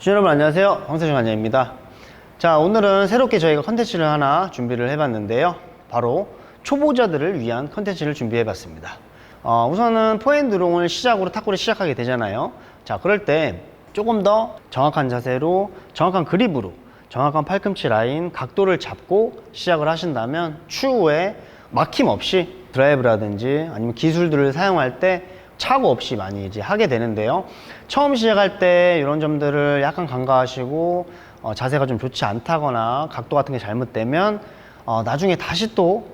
시청자 여러분 안녕하세요. 황세중 관장입니다. 자, 오늘은 새롭게 저희가 컨텐츠를 하나 준비를 해봤는데요. 바로 초보자들을 위한 컨텐츠를 준비해봤습니다. 우선은 포핸드롱을 시작으로 탁구를 시작하게 되잖아요. 자, 그럴 때 조금 더 정확한 자세로, 정확한 그립으로, 정확한 팔꿈치 라인, 각도를 잡고 시작을 하신다면 추후에 막힘없이 드라이브라든지 아니면 기술들을 사용할 때 착오 없이 많이 이제 하게 되는데요. 처음 시작할 때 이런 점들을 약간 간과하시고 자세가 좀 좋지 않다거나 각도 같은 게 잘못되면 나중에 다시 또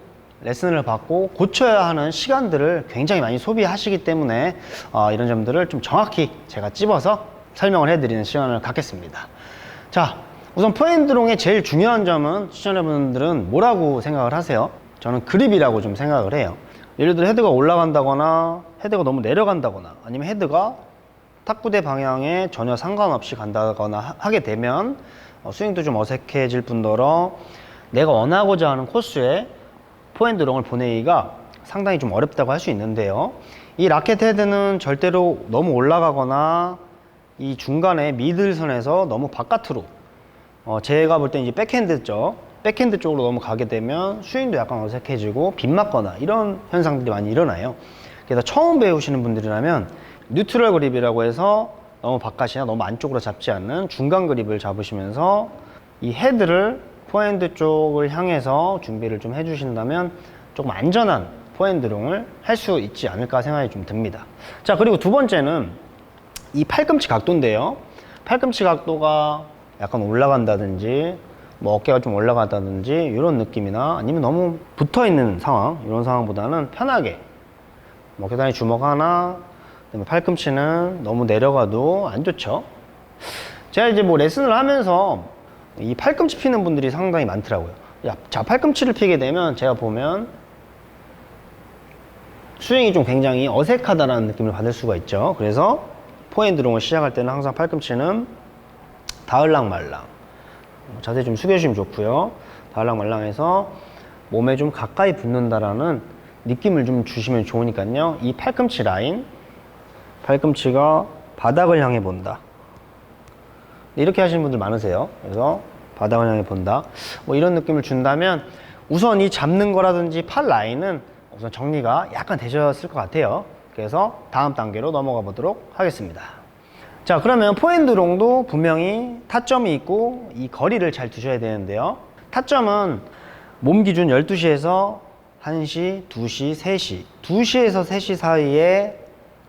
레슨을 받고 고쳐야 하는 시간들을 굉장히 많이 소비하시기 때문에 이런 점들을 좀 정확히 제가 찝어서 설명을 해드리는 시간을 갖겠습니다. 자, 우선 포핸드롱의 제일 중요한 점은 시청자분들은 뭐라고 생각을 하세요? 저는 그립이라고 좀 생각을 해요. 예를 들어 헤드가 올라간다거나 헤드가 너무 내려간다거나 아니면 헤드가 탁구대 방향에 전혀 상관없이 간다거나 하게 되면 스윙도 좀 어색해질 뿐더러 내가 원하고자 하는 코스에 포핸드롱을 보내기가 상당히 좀 어렵다고 할 수 있는데요. 이 라켓 헤드는 절대로 너무 올라가거나 이 중간에 미들선에서 너무 바깥으로 제가 볼 때 이제 백핸드죠. 백핸드 쪽으로 너무 가게 되면 스윙도 약간 어색해지고 빗맞거나 이런 현상들이 많이 일어나요. 그래서 처음 배우시는 분들이라면 뉴트럴 그립이라고 해서 너무 바깥이나 너무 안쪽으로 잡지 않는 중간 그립을 잡으시면서 이 헤드를 포핸드 쪽을 향해서 준비를 좀 해주신다면 조금 안전한 포핸드롱을 할 수 있지 않을까 생각이 좀 듭니다. 자, 그리고 두 번째는 이 팔꿈치 각도인데요. 팔꿈치 각도가 약간 올라간다든지 뭐 어깨가 좀 올라간다든지 이런 느낌이나 아니면 너무 붙어있는 상황, 이런 상황보다는 편하게 뭐 계단에 주먹 하나, 팔꿈치는 너무 내려가도 안 좋죠. 제가 이제 뭐 레슨을 하면서 이 팔꿈치 피는 분들이 상당히 많더라고요. 자, 팔꿈치를 피게 되면 제가 보면 스윙이 좀 굉장히 어색하다라는 느낌을 받을 수가 있죠. 그래서 포핸드롱을 시작할 때는 항상 팔꿈치는 다을랑말랑 자세 좀 숙여주시면 좋고요. 다을랑말랑해서 몸에 좀 가까이 붙는다라는 느낌을 좀 주시면 좋으니까요. 이 팔꿈치 라인, 팔꿈치가 바닥을 향해 본다. 이렇게 하시는 분들 많으세요. 그래서 바닥을 향해 본다. 뭐 이런 느낌을 준다면 우선 이 잡는 거라든지 팔 라인은 우선 정리가 약간 되셨을 것 같아요. 그래서 다음 단계로 넘어가 보도록 하겠습니다. 자, 그러면 포핸드롱도 분명히 타점이 있고 이 거리를 잘 두셔야 되는데요. 타점은 몸 기준 12시에서 1시, 2시, 3시 2시에서 3시 사이에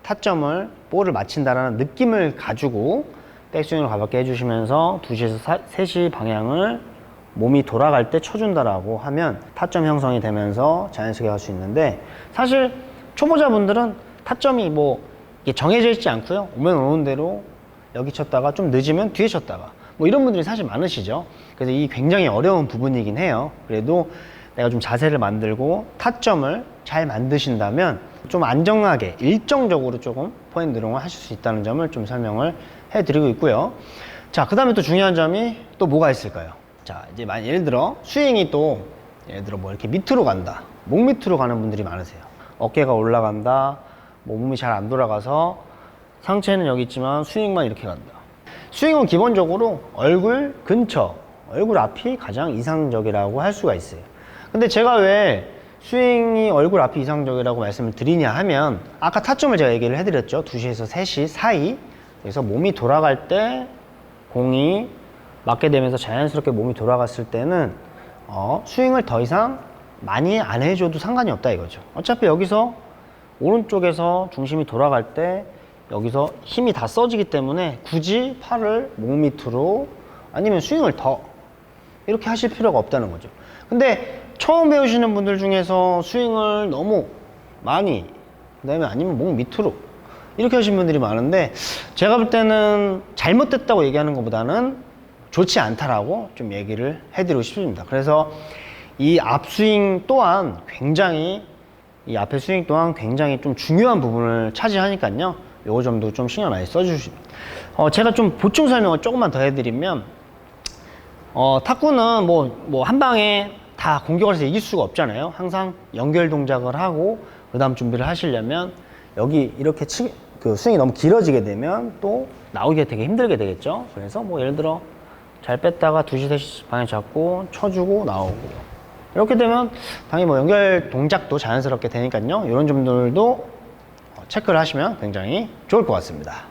타점을 볼을 맞춘다는 느낌을 가지고 백스윙을 가볍게 해주시면서 2시에서 3시 방향을 몸이 돌아갈 때 쳐준다라고 하면 타점 형성이 되면서 자연스럽게 할 수 있는데, 사실 초보자분들은 타점이 뭐 이게 정해져 있지 않고요. 오면 오는 대로 여기 쳤다가 좀 늦으면 뒤에 쳤다가 뭐 이런 분들이 사실 많으시죠. 그래서 이 굉장히 어려운 부분이긴 해요. 그래도 내가 좀 자세를 만들고 타점을 잘 만드신다면 좀 안정하게 일정적으로 조금 포핸드롱을 하실 수 있다는 점을 좀 설명을 해드리고 있고요. 자, 그 다음에 또 중요한 점이 또 뭐가 있을까요? 자, 이제 예를 들어 스윙이 또 예를 들어 뭐 이렇게 밑으로 간다, 목 밑으로 가는 분들이 많으세요. 어깨가 올라간다, 뭐 몸이 잘 안 돌아가서 상체는 여기 있지만 스윙만 이렇게 간다. 스윙은 기본적으로 얼굴 근처, 얼굴 앞이 가장 이상적이라고 할 수가 있어요. 근데 제가 왜 스윙이 얼굴 앞이 이상적이라고 말씀을 드리냐 하면, 아까 타점을 제가 얘기를 해드렸죠. 2시에서 3시 사이. 그래서 몸이 돌아갈 때 공이 맞게 되면서 자연스럽게 몸이 돌아갔을 때는 스윙을 더 이상 많이 안 해줘도 상관이 없다 이거죠. 어차피 여기서 오른쪽에서 중심이 돌아갈 때 여기서 힘이 다 써지기 때문에 굳이 팔을 목 밑으로 아니면 스윙을 더 이렇게 하실 필요가 없다는 거죠. 근데 처음 배우시는 분들 중에서 스윙을 너무 많이, 그 다음에 아니면 목 밑으로 이렇게 하시는 분들이 많은데, 제가 볼 때는 잘못됐다고 얘기하는 것보다는 좋지 않다라고 좀 얘기를 해드리고 싶습니다. 그래서 이 앞스윙 또한 굉장히, 이 앞에 스윙 또한 굉장히 좀 중요한 부분을 차지하니까요. 요거 점도 좀 신경 많이 써주시면. 제가 좀 보충 설명을 조금만 더 해드리면, 탁구는 뭐 한 방에 다 공격을 해서 이길 수가 없잖아요. 항상 연결 동작을 하고 그 다음 준비를 하시려면 여기 이렇게 그 스윙이 너무 길어지게 되면 또 나오기가 되게 힘들게 되겠죠. 그래서 뭐 예를 들어 잘 뺐다가 2시, 3시 방향 잡고 쳐주고 나오고 이렇게 되면 당연히 뭐 연결 동작도 자연스럽게 되니까요. 이런 점들도 체크를 하시면 굉장히 좋을 것 같습니다.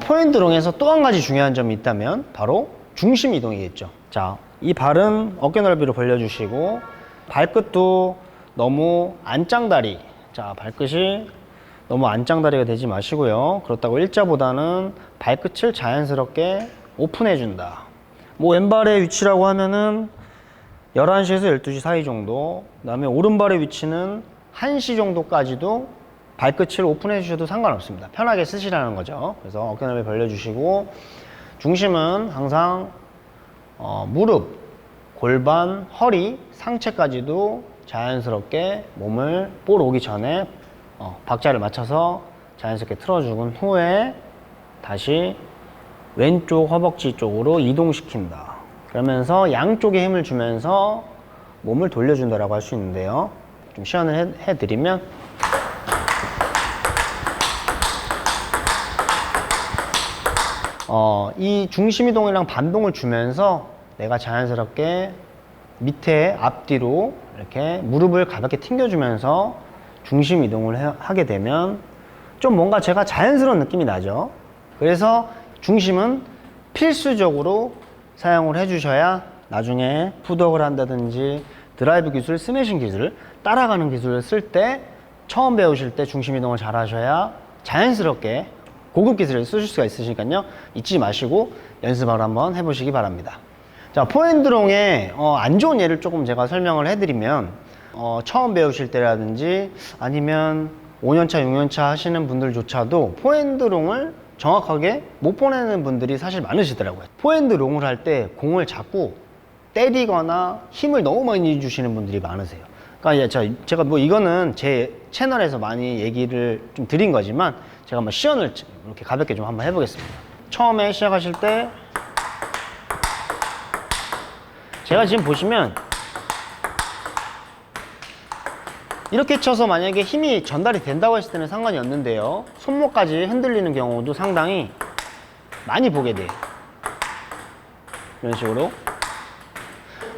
포핸드롱에서 또 한 가지 중요한 점이 있다면 바로 중심 이동이겠죠. 자, 이 발은 어깨 넓이로 벌려주시고 발끝도 너무 안짱다리, 자 발끝이 너무 안짱다리가 되지 마시고요. 그렇다고 일자보다는 발끝을 자연스럽게 오픈해준다. 뭐 왼발의 위치라고 하면은 11시에서 12시 사이 정도, 그 다음에 오른발의 위치는 1시 정도까지도 발끝을 오픈해 주셔도 상관없습니다. 편하게 쓰시라는 거죠. 그래서 어깨 넓이 벌려주시고 중심은 항상 무릎, 골반, 허리, 상체까지도 자연스럽게 몸을 볼 오기 전에 박자를 맞춰서 자연스럽게 틀어준 후에 다시 왼쪽 허벅지 쪽으로 이동시킨다. 그러면서 양쪽에 힘을 주면서 몸을 돌려준다라고 할 수 있는데요. 좀 시연을 해드리면 이 중심 이동이랑 반동을 주면서 내가 자연스럽게 밑에 앞뒤로 이렇게 무릎을 가볍게 튕겨주면서 중심 이동을 하게 되면 좀 뭔가 제가 자연스러운 느낌이 나죠. 그래서 중심은 필수적으로 사용을 해주셔야 나중에 푸드웍을 한다든지 드라이브 기술, 스매싱 기술, 따라가는 기술을 쓸 때 처음 배우실 때 중심 이동을 잘 하셔야 자연스럽게 고급 기술을 쓰실 수가 있으시니까요. 잊지 마시고 연습을 한번 해보시기 바랍니다. 자, 포핸드롱의 안 좋은 예를 조금 제가 설명을 해드리면 처음 배우실 때라든지 아니면 5년차, 6년차 하시는 분들조차도 포핸드롱을 정확하게 못 보내는 분들이 사실 많으시더라고요. 포핸드롱을 할 때 공을 자꾸 때리거나 힘을 너무 많이 주시는 분들이 많으세요. 그러니까 제가 뭐 이거는 제 채널에서 많이 얘기를 좀 드린 거지만 제가 한번 시연을 이렇게 가볍게 좀 한번 해보겠습니다. 처음에 시작하실 때 제가 지금 보시면 이렇게 쳐서 만약에 힘이 전달이 된다고 했을 때는 상관이 없는데요. 손목까지 흔들리는 경우도 상당히 많이 보게 돼요. 이런 식으로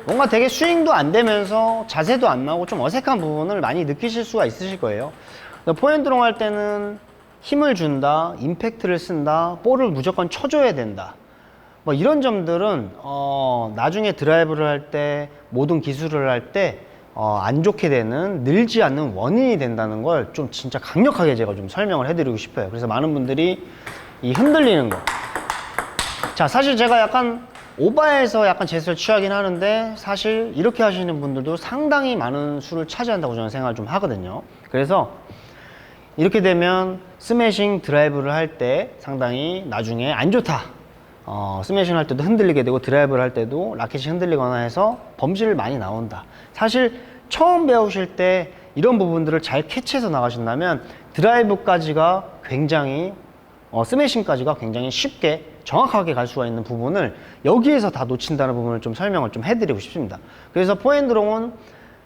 뭔가 되게 스윙도 안 되면서 자세도 안 나오고 좀 어색한 부분을 많이 느끼실 수가 있으실 거예요. 포핸드롱 할 때는 힘을 준다, 임팩트를 쓴다, 볼을 무조건 쳐줘야 된다. 뭐 이런 점들은 나중에 드라이브를 할 때, 모든 기술을 할 때 안 좋게 되는, 늘지 않는 원인이 된다는 걸 좀 진짜 강력하게 제가 좀 설명을 해드리고 싶어요. 그래서 많은 분들이 이 흔들리는 거. 자, 사실 제가 약간 오바해서 약간 제스를 취하긴 하는데 사실 이렇게 하시는 분들도 상당히 많은 수를 차지한다고 저는 생각을 좀 하거든요. 그래서 이렇게 되면 스매싱 드라이브를 할 때 상당히 나중에 안 좋다. 스매싱 할 때도 흔들리게 되고 드라이브를 할 때도 라켓이 흔들리거나 해서 범실을 많이 나온다. 사실 처음 배우실 때 이런 부분들을 잘 캐치해서 나가신다면 드라이브까지가 굉장히 스매싱까지가 굉장히 쉽게 정확하게 갈 수가 있는 부분을 여기에서 다 놓친다는 부분을 좀 설명을 좀 해드리고 싶습니다. 그래서 포핸드롱은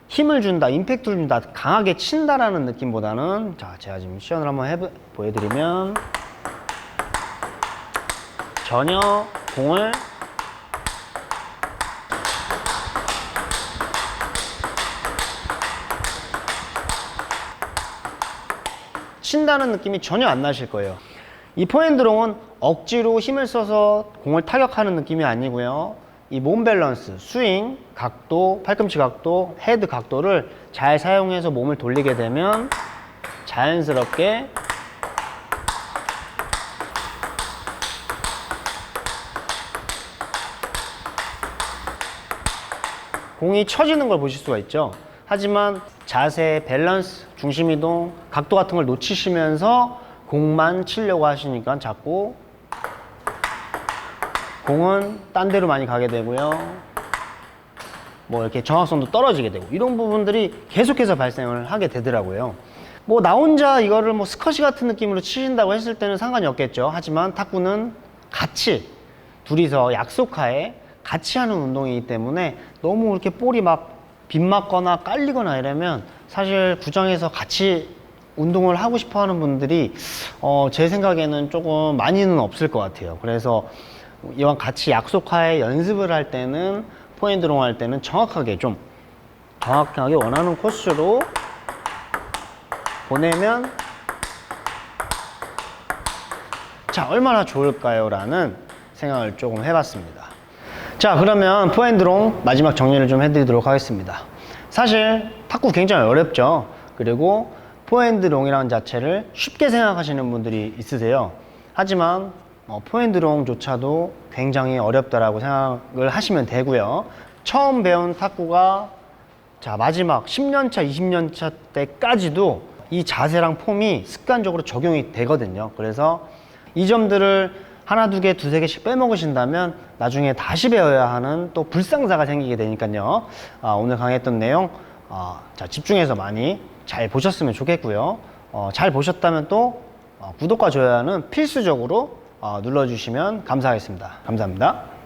힘을 준다, 임팩트를 준다, 강하게 친다라는 느낌보다는 자, 제가 지금 시연을 한번 보여드리면 전혀 공을 친다는 느낌이 전혀 안 나실 거예요. 이 포핸드롱은 억지로 힘을 써서 공을 타격하는 느낌이 아니고요. 이 몸 밸런스, 스윙, 각도, 팔꿈치 각도, 헤드 각도를 잘 사용해서 몸을 돌리게 되면 자연스럽게 공이 쳐지는 걸 보실 수가 있죠. 하지만 자세, 밸런스, 중심 이동, 각도 같은 걸 놓치시면서 공만 치려고 하시니까 자꾸 공은 딴 데로 많이 가게 되고요. 뭐 이렇게 정확성도 떨어지게 되고 이런 부분들이 계속해서 발생을 하게 되더라고요. 뭐 나 혼자 이거를 뭐 스쿼시 같은 느낌으로 치신다고 했을 때는 상관이 없겠죠. 하지만 탁구는 같이 둘이서 약속하에 같이 하는 운동이기 때문에 너무 이렇게 볼이 막 빗맞거나 깔리거나 이러면 사실 구장에서 같이 운동을 하고 싶어 하는 분들이 제 생각에는 조금 많이는 없을 것 같아요. 그래서 이왕 같이 약속하에 연습을 할 때는 포핸드롱 할 때는 정확하게 원하는 코스로 보내면 자 얼마나 좋을까요? 라는 생각을 조금 해봤습니다. 자 그러면 포핸드롱 마지막 정리를 좀 해드리도록 하겠습니다. 사실 탁구 굉장히 어렵죠. 그리고 포핸드롱이라는 자체를 쉽게 생각하시는 분들이 있으세요. 하지만 포핸드롱조차도 굉장히 어렵다라고 생각을 하시면 되고요. 처음 배운 탁구가 자 마지막 10년차 20년차 때까지도 이 자세랑 폼이 습관적으로 적용이 되거든요. 그래서 이 점들을 하나 두 개 두세 개씩 빼먹으신다면 나중에 다시 배워야 하는 또 불상사가 생기게 되니까요. 오늘 강의했던 내용 자 집중해서 많이 잘 보셨으면 좋겠고요. 잘 보셨다면 또 구독과 좋아요는 필수적으로 눌러주시면 감사하겠습니다. 감사합니다.